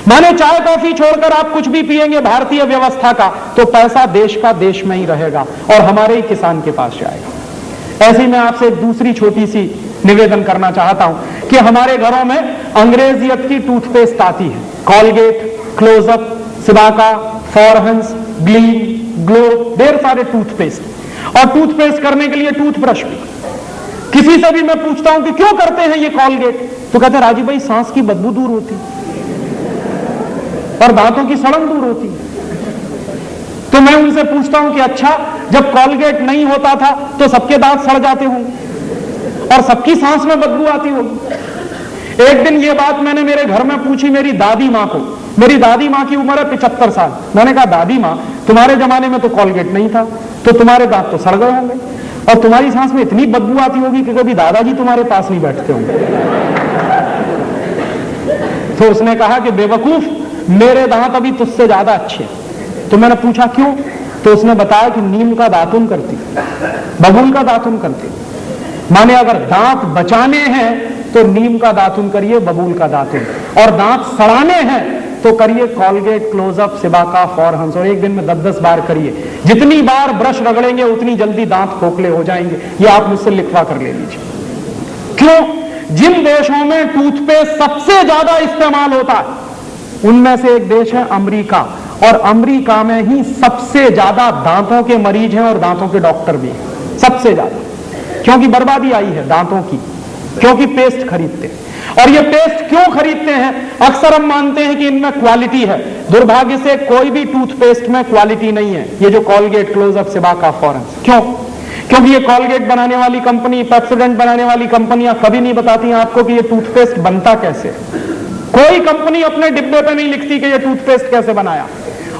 माने चाय कॉफी छोड़कर आप कुछ भी पिएंगे भारतीय व्यवस्था का, तो पैसा देश का देश में ही रहेगा और हमारे ही किसान के पास जाएगा। ऐसे ही मैं आपसे एक दूसरी छोटी सी निवेदन करना चाहता हूं कि हमारे घरों में अंग्रेजियत की टूथपेस्ट आती है, Colgate, Closeup, Cibaca, Forhans, Gleem, Glow, ढेर सारे टूथपेस्ट, और टूथपेस्ट करने के लिए टूथब्रश भी। किसी से भी मैं पूछता हूं कि क्यों करते हैं ये कॉलगेट, तो कहते हैं राजीव भाई सांस की बदबू दूर होती और दांतों की सड़न दूर होती। तो मैं उनसे पूछता हूं कि अच्छा, जब कॉलगेट नहीं होता था तो सबके दांत सड़ जाते होंगे और सबकी सांस में बदबू आती होगी। एक दिन ये बात मैंने मेरे घर में पूछी मेरी दादी मां को। मेरी दादी मां की उम्र है 75 साल। मैंने कहा दादी मां, तुम्हारे जमाने में तो कॉलगेट नहीं था, तो तुम्हारे दांत तो सड़ गए होंगे और तुम्हारी सांस में इतनी बदबू आती होगी कि कभी दादाजी तुम्हारे पास नहीं बैठते होंगे। तो उसने कहा कि बेवकूफ, मेरे दांत अभी तुझसे ज्यादा अच्छे। तो मैंने पूछा क्यों, तो उसने बताया कि नीम का दातुन करती, बबूल का दातुन करती। माने अगर दांत बचाने हैं तो नीम का दातुन करिए, बबूल का दातुन, और दांत सड़ाने हैं तो करिए कॉलगेट, क्लोजअप, सिबाका, फॉरहंस, और एक दिन में 10-10 बार करिए। जितनी बार ब्रश रगड़ेंगे उतनी जल्दी दांत खोखले हो जाएंगे। ये आप मुझसे लिखवा कर ले लीजिए। क्यों? जिन देशों में टूथपेस्ट सबसे ज्यादा इस्तेमाल होता है उनमें से एक देश है अमेरिका, और अमेरिका में ही सबसे ज्यादा दांतों के मरीज हैं और दांतों के डॉक्टर भी हैं, सबसे ज्यादा। क्योंकि बर्बादी आई है दांतों की, क्योंकि पेस्ट खरीदते हैं। और ये पेस्ट क्यों खरीदते हैं? अक्सर हम मानते हैं कि इनमें क्वालिटी है। दुर्भाग्य से कोई भी टूथपेस्ट में क्वालिटी नहीं है। ये जो कॉलगेट, क्लोजअप, सिबाका, फॉरहंस, क्यों? क्योंकि ये कॉलगेट बनाने वाली कंपनी, पेप्सोडेंट बनाने वाली कंपनियां कभी नहीं बताती हैं आपको कि ये टूथपेस्ट बनता कैसे। कोई कंपनी अपने डिब्बे पे नहीं लिखती कि ये टूथपेस्ट कैसे बनाया।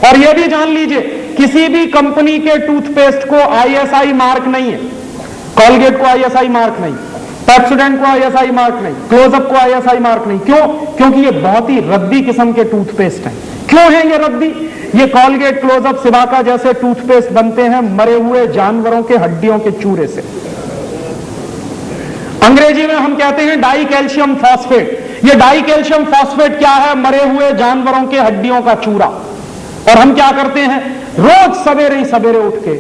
और ये भी जान लीजिए, किसी भी कंपनी के टूथपेस्ट को ISI मार्क नहीं है। कॉलगेट को ISI मार्क नहीं, पेप्सोडेंट को ISI मार्क नहीं, क्लोजअप को ISI मार्क नहीं। क्यों? क्योंकि ये बहुत ही रद्दी किस्म के टूथपेस्ट हैं। क्यों है ये रद्दी? ये कॉलगेट, क्लोजअप, सिबाका जैसे टूथपेस्ट बनते हैं मरे हुए जानवरों के हड्डियों के चूरे से। अंग्रेजी में हम कहते हैं डाई कैल्शियम फॉस्फेट। ये डाई कैल्शियम फॉस्फेट क्या है? मरे हुए जानवरों के हड्डियों का चूरा। और हम क्या करते हैं? रोज सवेरे ही सवेरे उठ के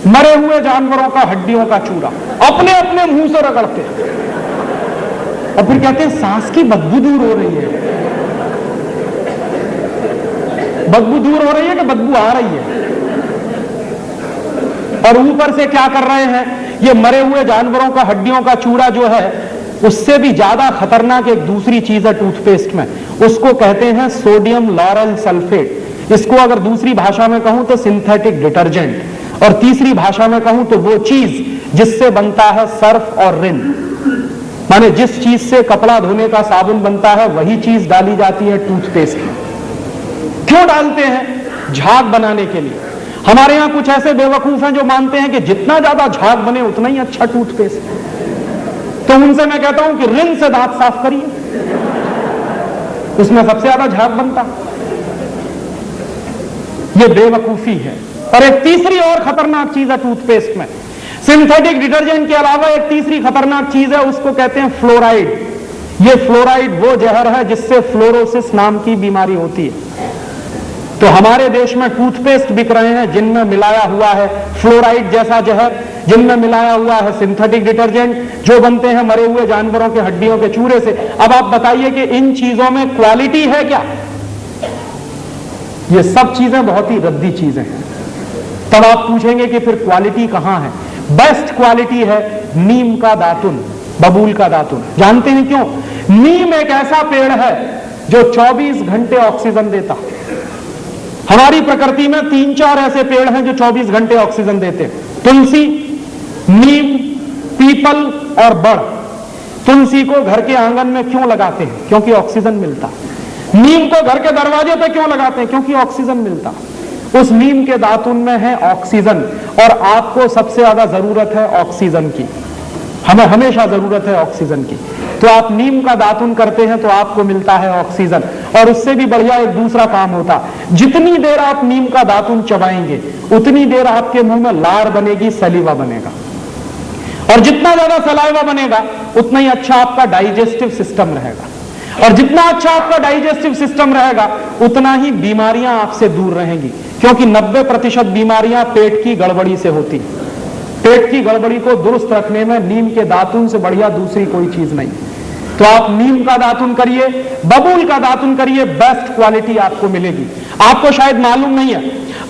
मरे हुए जानवरों का हड्डियों का चूरा अपने अपने मुंह से रगड़ते हैं और फिर कहते हैं सांस की बदबू दूर हो रही है। बदबू दूर हो रही है कि बदबू आ रही है? और ऊपर से क्या कर रहे हैं? ये मरे हुए जानवरों का हड्डियों का चूरा जो है, उससे भी ज्यादा खतरनाक एक दूसरी चीज है टूथपेस्ट में, उसको कहते हैं सोडियम लॉरेल सल्फेट। इसको अगर दूसरी भाषा में कहूं तो सिंथेटिक डिटर्जेंट, और तीसरी भाषा में कहूं तो वो चीज जिससे बनता है सर्फ और रिन। माने जिस चीज से कपड़ा धोने का साबुन बनता है वही चीज डाली जाती है टूथपेस्ट में। क्यों डालते हैं? झाग बनाने के लिए। हमारे यहां कुछ ऐसे बेवकूफ हैं जो मानते हैं कि जितना ज्यादा झाग बने उतना ही अच्छा टूथपेस्ट। तो उनसे मैं कहता हूं कि रिन से दांत साफ करिए, उसमें सबसे ज्यादा झाग बनता। ये बेवकूफी है। और एक तीसरी और खतरनाक चीज है टूथपेस्ट में, सिंथेटिक डिटर्जेंट के अलावा एक तीसरी खतरनाक चीज है, उसको कहते हैं फ्लोराइड। ये फ्लोराइड वो जहर है जिससे फ्लोरोसिस नाम की बीमारी होती है। तो हमारे देश में टूथपेस्ट बिक रहे हैं जिनमें मिलाया हुआ है फ्लोराइड जैसा जहर, जिनमें मिलाया हुआ है सिंथेटिक डिटर्जेंट, जो बनते हैं मरे हुए जानवरों के हड्डियों के चूरे से। अब आप बताइए कि इन चीजों में क्वालिटी है क्या? ये सब चीजें बहुत ही रद्दी चीजें हैं। तब आप पूछेंगे कि फिर क्वालिटी कहां है? बेस्ट क्वालिटी है नीम का दातुन, बबूल का दातुन। जानते हैं क्यों? नीम एक ऐसा पेड़ है जो 24 घंटे ऑक्सीजन देता। हमारी प्रकृति में 3-4 ऐसे पेड़ हैं जो 24 घंटे ऑक्सीजन देते हैं। तुलसी, नीम, पीपल और बड़। तुलसी को घर के आंगन में क्यों लगाते हैं? क्योंकि ऑक्सीजन मिलता। नीम को घर के दरवाजे पे क्यों लगाते हैं? क्योंकि ऑक्सीजन मिलता। उस नीम के दातुन में है ऑक्सीजन, और आपको सबसे ज्यादा जरूरत है ऑक्सीजन की। हमें हमेशा जरूरत है ऑक्सीजन की। तो आप नीम का दातुन करते हैं तो आपको मिलता है ऑक्सीजन। और उससे भी बढ़िया एक दूसरा काम होता, जितनी देर आप नीम का दातुन चबाएंगे उतनी देर आपके मुंह में लार बनेगी, सलीवा बनेगा। और जितना ज्यादा सलाइवा बनेगा उतना ही अच्छा आपका डाइजेस्टिव सिस्टम रहेगा। और जितना अच्छा आपका डाइजेस्टिव सिस्टम रहेगा उतना ही बीमारियां आपसे दूर रहेंगी, क्योंकि 90% बीमारियां पेट की गड़बड़ी से होती। पेट की गड़बड़ी को दुरुस्त रखने में नीम के दातुन से बढ़िया दूसरी कोई चीज नहीं। तो आप नीम का दातुन करिए, बबूल का दातुन करिए, बेस्ट क्वालिटी आपको मिलेगी। आपको शायद मालूम नहीं है,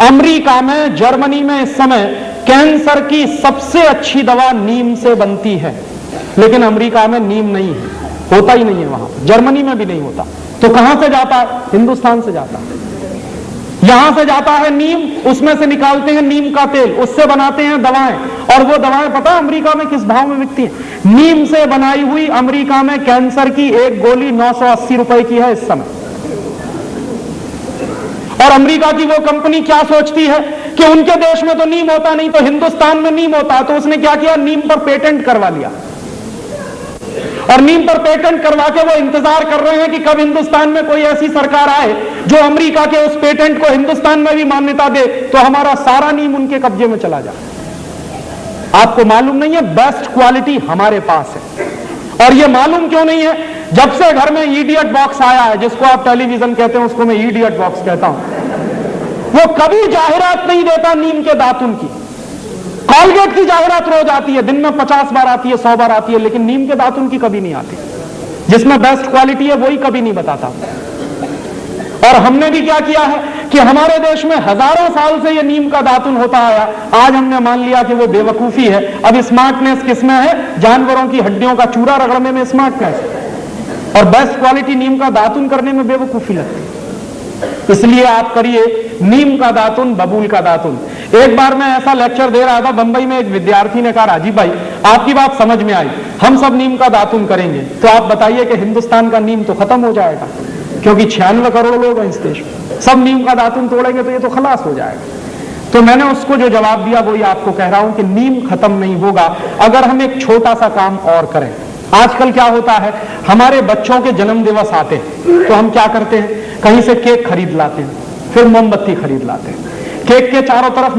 अमेरिका में, जर्मनी में इस समय कैंसर की सबसे अच्छी दवा नीम से बनती है, लेकिन अमेरिका में नीम नहीं है, होता ही नहीं है वहां, जर्मनी में भी नहीं होता। तो कहां से जाता है? हिंदुस्तान से जाता है। यहां से जाता है नीम, उसमें से निकालते हैं नीम का तेल, उससे बनाते हैं दवाएं, और वो दवाएं पता है अमेरिका में किस भाव में बिकती हैं? नीम से बनाई हुई अमेरिका में कैंसर की एक गोली 980 रुपए की है इस समय। और अमेरिका की वो कंपनी क्या सोचती है कि उनके देश में तो नीम होता नहीं, तो हिंदुस्तान में नीम होता है, तो उसने क्या किया? नीम पर पेटेंट करवा लिया, और नीम पर पेटेंट करवा के वो इंतजार कर रहे हैं कि कब हिंदुस्तान में कोई ऐसी सरकार आए जो अमेरिका के उस पेटेंट को हिंदुस्तान में भी मान्यता दे, तो हमारा सारा नीम उनके कब्जे में चला जाए। आपको मालूम नहीं है, बेस्ट क्वालिटी हमारे पास है। और ये मालूम क्यों नहीं है? जब से घर में इडियट बॉक्स आया है, जिसको आप टेलीविजन कहते हैं, उसको मैं इडियट बॉक्स कहता हूं, वो कभी जाहिरात नहीं देता नीम के दातुन की। कॉलगेट की जाहिरात रोज आती है, दिन में 50 बार आती है, 100 बार आती है, लेकिन नीम के दातुन की कभी नहीं आती। जिसमें बेस्ट क्वालिटी है वही कभी नहीं बताता। और हमने भी क्या किया है कि हमारे देश में हजारों साल से ये नीम का दातुन होता आया, आज हमने मान लिया कि वो बेवकूफी है। अब स्मार्टनेस किसमें है? जानवरों की हड्डियों का चूरा रगड़ने में स्मार्टनेस, और बेस्ट क्वालिटी नीम का दातुन करने में बेवकूफी लगती है। इसलिए आप करिए नीम का दातुन, बबूल का दातुन। एक बार मैं ऐसा लेक्चर दे रहा था बंबई में, एक विद्यार्थी ने कहा, राजीव भाई आपकी बात समझ में आई, हम सब नीम का दातुन करेंगे, तो आप बताइए कि हिंदुस्तान का नीम तो खत्म हो जाएगा, क्योंकि 96 करोड़ लोग हैं इस देश में, सब नीम का दातुन तोड़ेंगे तो ये तो खलास हो जाएगा। तो मैंने उसको जो जवाब दिया वही आपको कह रहा हूं कि नीम खत्म नहीं होगा अगर हम एक छोटा सा काम और करें। आजकल क्या होता है, हमारे बच्चों के जन्म दिवस आते हैं तो हम क्या करते हैं, कहीं से केक खरीद लाते हैं, फिर मोमबत्ती खरीद लाते हैं, केक के चारों तरफ